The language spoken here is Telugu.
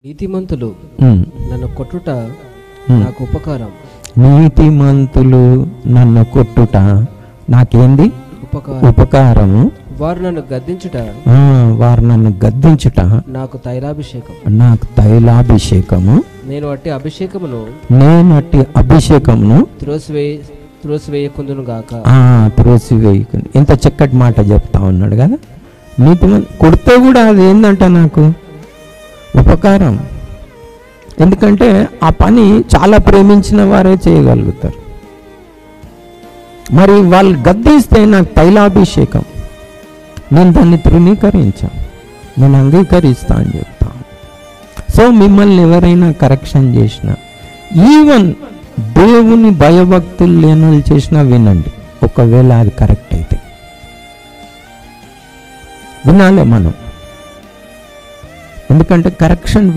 నీతిమంతులు నన్ను కొట్టుట నాకు ఉపకారం. నీతిమంతులు నన్ను కొట్టుట నాకేంది ఉపకారము. వారు నన్ను గద్దించుట నాకు తైలాభిషేకము. నేను అట్టి అభిషేకమును త్రోసివేయకుందును గాక. త్రోసివేయకుందు. ఇంత చక్కటి మాట చెప్తా ఉన్నాడు కదా. నీతిమంతు కొడితే కూడా అది ఏందంట నాకు ఉపకారం. ఎందుకంటే ఆ పని చాలా ప్రేమించిన వారే చేయగలుగుతారు. మరి వాళ్ళు గద్దిస్తే నాకు తైలాభిషేకం. నేను దాన్ని తృణీకరించాను, నేను అంగీకరిస్తా అని చెప్తాను. సో మిమ్మల్ని ఎవరైనా కరెక్షన్ చేసినా, ఈవెన్ దేవుని భయభక్తులు లేని చేసినా వినండి. ఒకవేళ అది కరెక్ట్ అయితే వినాలి మనం. ఎందుకంటే కరెక్షన్